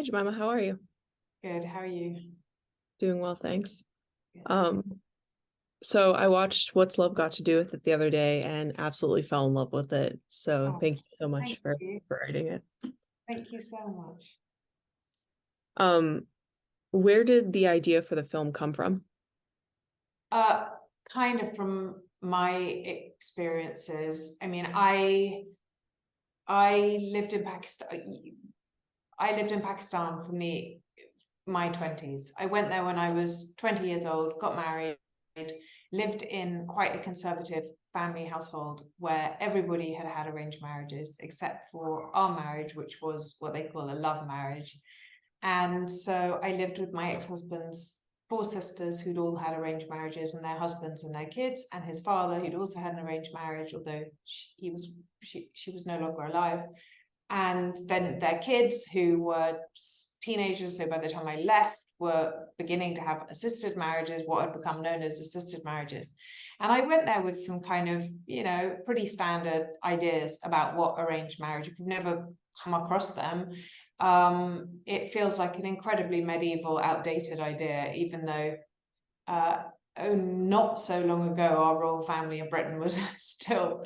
Jemima, how are you? Good. How are you? Doing well, thanks. Good. Um, so I watched What's Love Got to Do with It the other day and absolutely fell in love with it. So Oh, thank you so much thank for you. writing it. Thank you so much. Um, where did the idea for the film come from? Uh, Kind of from my experiences. I mean, I lived in Pakistan. I lived in Pakistan from my 20s. I went there when I was 20 years old, got married, lived in quite a conservative family household where everybody had had arranged marriages except for our marriage, which was what they call a love marriage. And so I lived with my ex-husband's four sisters who'd all had arranged marriages and their husbands and their kids, and his father who'd also had an arranged marriage, although she was no longer alive. And then their kids who were teenagers, so by the time I left, were beginning to have assisted marriages, what had become known as assisted marriages. And I went there with some kind of, pretty standard ideas about what arranged marriage. If you've never come across them, it feels like an incredibly medieval, outdated idea, even though not so long ago, our royal family in Britain was still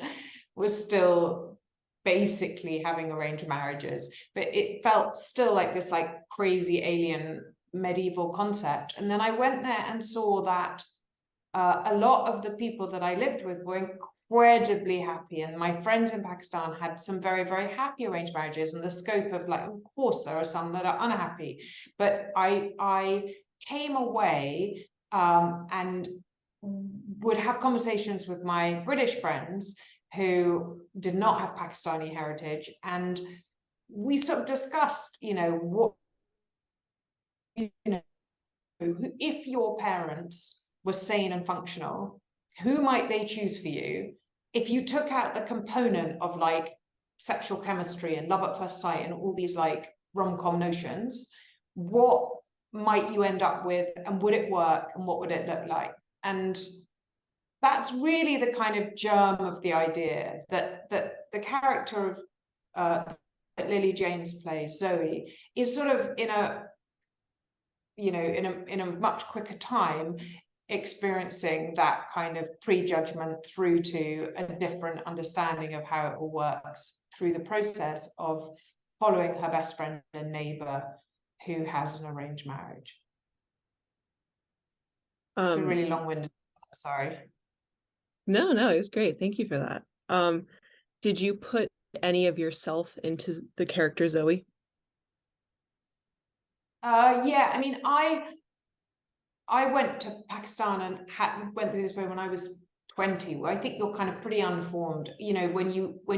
basically having arranged marriages, but it felt still like this crazy alien medieval concept. And then I went there and saw that a lot of the people that I lived with were incredibly happy, and my friends in Pakistan had some very, very happy arranged marriages. And the scope of of course there are some that are unhappy, but I came away and would have conversations with my British friends who did not have Pakistani heritage, and we sort of discussed, what, if your parents were sane and functional, who might they choose for you? If you took out the component of sexual chemistry and love at first sight and all these rom-com notions, what might you end up with, and would it work, and what would it look like? And that's really the kind of germ of the idea, that the character of that Lily James plays, Zoe, is sort of in a much quicker time experiencing that kind of prejudgment through to a different understanding of how it all works through the process of following her best friend and neighbor who has an arranged marriage. It's a Um, really long-winded, sorry. no, it's great. Thank you for that. Did you put any of yourself into the character Zoe? Yeah, I mean, I went to Pakistan and went through this way when I was 20. Where I think you're kind of pretty unformed, when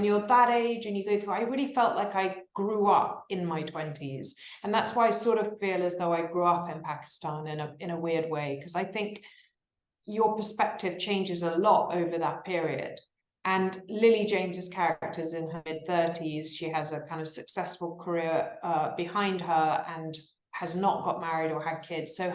you're that age and you go through. I really felt like I grew up in my 20s, and that's why I sort of feel as though I grew up in Pakistan in a weird way, because I think your perspective changes a lot over that period. And Lily James's character is in her mid-30s. She has a kind of successful career behind her and has not got married or had kids. So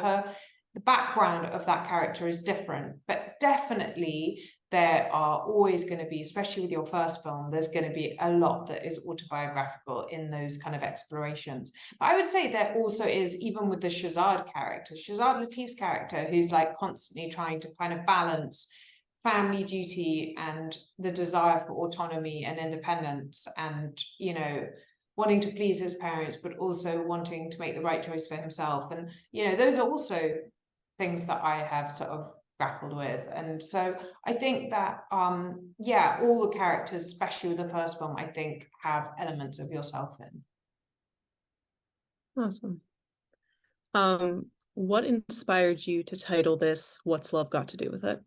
the background of that character is different, but definitely there are always going to be, especially with your first film, there's going to be a lot that is autobiographical in those kind of explorations. But I would say there also is, even with the Shahzad character, Shahzad Latif's character, who's constantly trying to kind of balance family duty and the desire for autonomy and independence, and wanting to please his parents, but also wanting to make the right choice for himself. And those are also things that I have sort of grappled with. And so I think that yeah, all the characters, especially with the first film, I think have elements of yourself in. Awesome. What inspired you to title this What's Love Got to Do with It?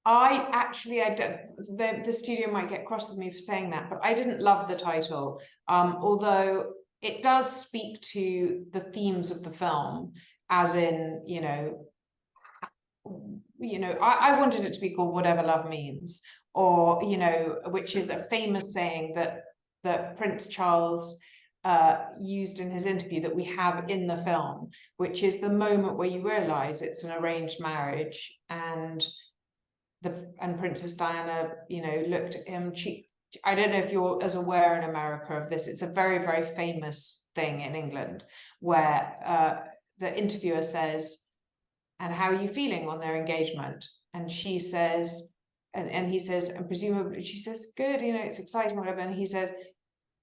I don't, the studio might get cross with me for saying that, but I didn't love the title, although it does speak to the themes of the film, as in, I wanted it to be called Whatever Love Means, or, which is a famous saying that Prince Charles used in his interview that we have in the film, which is the moment where you realize it's an arranged marriage, and Princess Diana, looked at him I don't know if you're as aware in America of this. It's a very, very famous thing in England where the interviewer says, "And how are you feeling on their engagement?" And she says, and he says, and presumably she says, "Good, you know, it's exciting, whatever." And he says,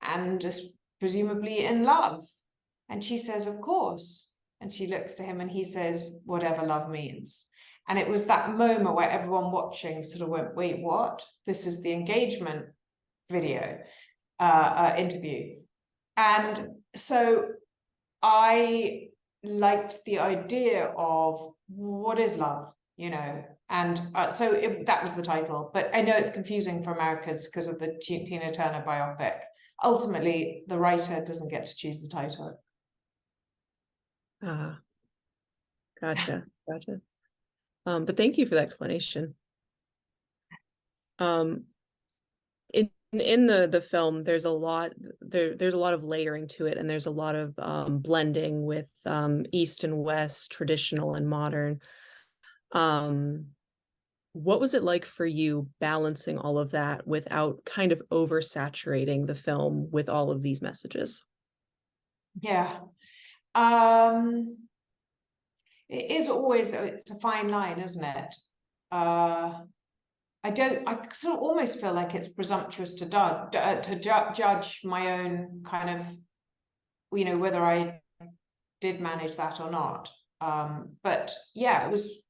"And just presumably in love." And she says, "Of course." And she looks to him and he says, "Whatever love means." And it was that moment where everyone watching sort of went, "Wait, what? This is the engagement video interview." And so I liked the idea of what is love, you know, and that was the title. But I know it's confusing for Americans because of the Tina Turner biopic. Ultimately, the writer doesn't get to choose the title. Ah, gotcha, gotcha. But thank you for the explanation. Um, in the film, there's a lot there's a lot of layering to it, and there's a lot of blending with East and West, traditional and modern. Um, what was it like for you balancing all of that without kind of oversaturating the film with all of these messages? Yeah. It is always, it's a fine line, isn't it? I sort of almost feel like it's presumptuous to judge my own kind of, you know, whether I did manage that or not. But yeah, it was,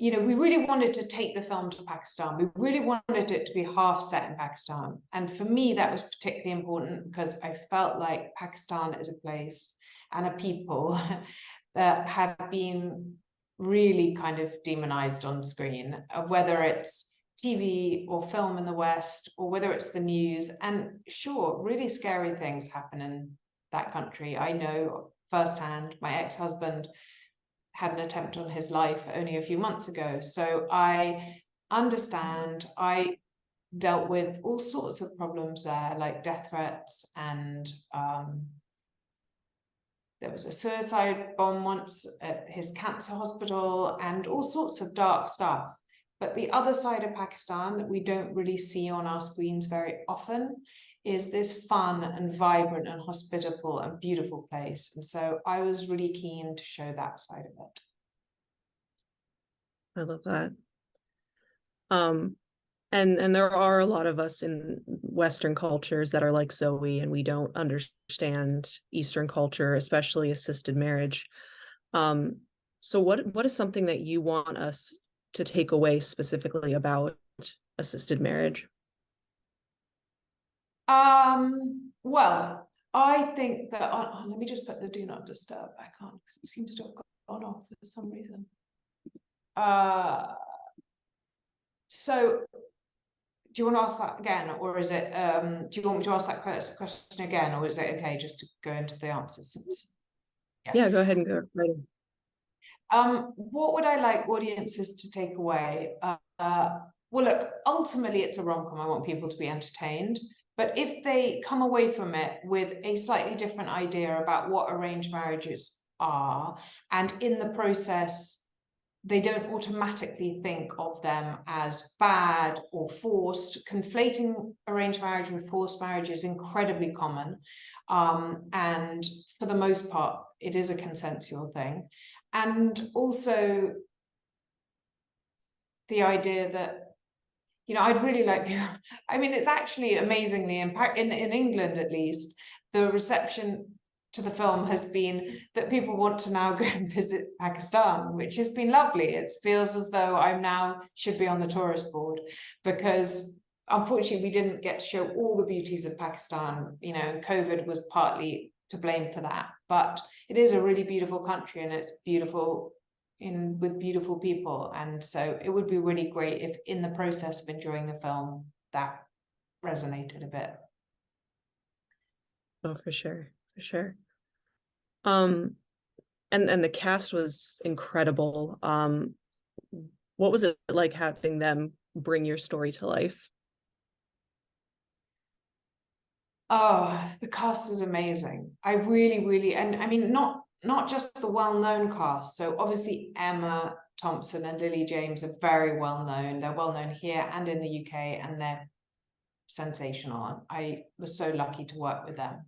you know, we really wanted to take the film to Pakistan. We really wanted it to be half set in Pakistan. And for me, that was particularly important because I felt like Pakistan is a place and a people that have been really kind of demonized on screen, whether it's TV or film in the West, or whether it's the news. And sure, really scary things happen in that country. I know firsthand. My ex-husband had an attempt on his life only a few months ago. So I understand. I dealt with all sorts of problems there, like death threats, and there was a suicide bomb once at his cancer hospital, and all sorts of dark stuff. But the other side of Pakistan that we don't really see on our screens very often is this fun and vibrant and hospitable and beautiful place. And so I was really keen to show that side of it. I love that. Um, and there are a lot of us in Western cultures that are like Zoe, and we don't understand Eastern culture, especially assisted marriage. Um, so what is something that you want us to take away specifically about assisted marriage? Well, I think that let me just put the do not disturb back on. It seems to have gone off for some reason. So do you want to ask that again, or is it do you want me to ask that question again, or is it okay just to go into the answers since Yeah, go ahead and go right in. what would I like audiences to take away? Well, look, ultimately it's a rom-com. I want people to be entertained. But if they come away from it with a slightly different idea about what arranged marriages are, and in the process, they don't automatically think of them as bad or forced. Conflating arranged marriage with forced marriage is incredibly common. And for the most part, it is a consensual thing. And also the idea that, you know, I'd really like people, I mean, it's actually amazingly in England, at least, the reception to the film has been that people want to now go and visit Pakistan, which has been lovely. It feels as though I'm now should be on the tourist board, because unfortunately we didn't get to show all the beauties of Pakistan. You know, COVID was partly to blame for that, but it is a really beautiful country, and it's beautiful with beautiful people. And so it would be really great if in the process of enjoying the film that resonated a bit. Oh, for sure, for sure. Um, and the cast was incredible. What was it like having them bring your story to life? Oh, the cast is amazing. I really, really, and I mean, not not just the well-known cast. So obviously Emma Thompson and Lily James are very well known. They're well known here and in the UK, and they're sensational. I was so lucky to work with them.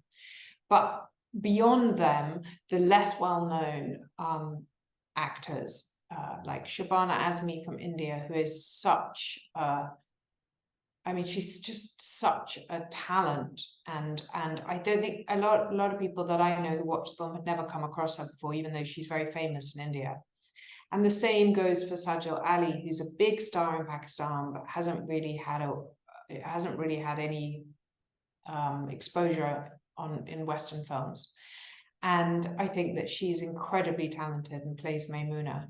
But beyond them, the less well-known actors, like Shabana Azmi from India, who is such I mean, she's just such a talent, and I don't think a lot of people that I know who watch the film had never come across her before, even though she's very famous in India. And the same goes for Sajal Ali, who's a big star in Pakistan, but hasn't really had any exposure in Western films. And I think that she's incredibly talented and plays Maimuna.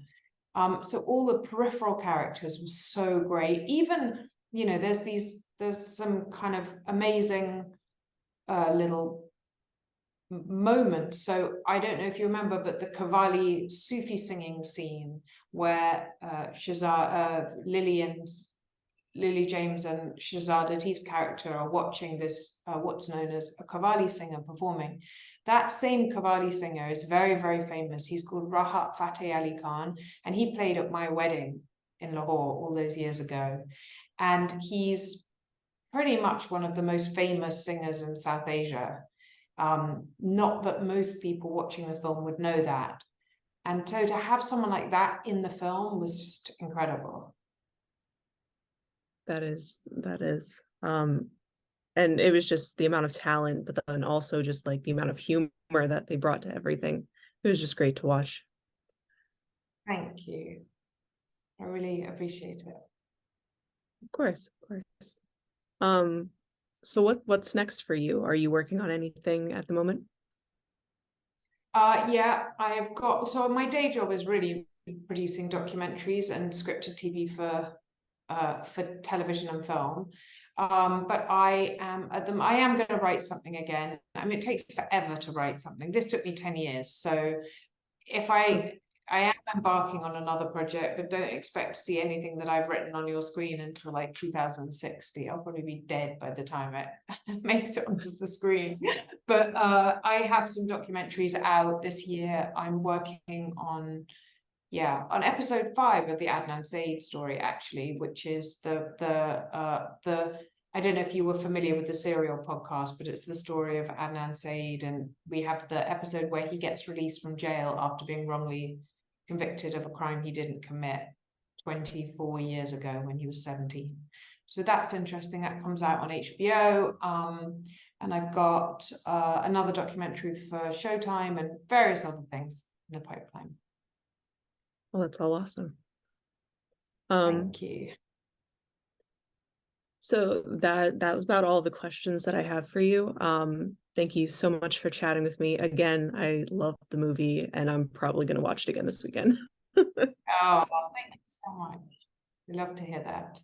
So all the peripheral characters were so great. Even, you know, there's some kind of amazing little moments. So I don't know if you remember, but the Qawwali Sufi singing scene where Lily James and Shahzad Latif's character are watching this what's known as a Qawwali singer performing. That same Qawwali singer is very, very famous. He's called Rahat Fateh Ali Khan, and he played at my wedding in Lahore all those years ago. And he's pretty much one of the most famous singers in South Asia. Not that most people watching the film would know that. And so to have someone like that in the film was just incredible. That is. And it was just the amount of talent, but then also just like the amount of humor that they brought to everything. It was just great to watch. Thank you. I really appreciate it. Of course, of course. So what's next for you? Are you working on anything at the moment? Yeah, I have got, so my day job is really producing documentaries and scripted TV for television and film. But I am going to write something again. I mean, it takes forever to write something. This took me 10 years. So if I am embarking on another project, but don't expect to see anything that I've written on your screen until like 2060. I'll probably be dead by the time it makes it onto the screen. But I have some documentaries out this year. I'm working on episode 5 of the Adnan Said story, actually, which is the I don't know if you were familiar with the Serial podcast, but it's the story of Adnan Said, and we have the episode where he gets released from jail after being wrongly convicted of a crime he didn't commit 24 years ago when he was 17. So that's interesting. That comes out on HBO. And I've got another documentary for Showtime and various other things in the pipeline. Well, that's all awesome. Thank you. So that was about all the questions that I have for you. Thank you so much for chatting with me. Again, I love the movie and I'm probably going to watch it again this weekend. Oh, thank you so much. We love to hear that.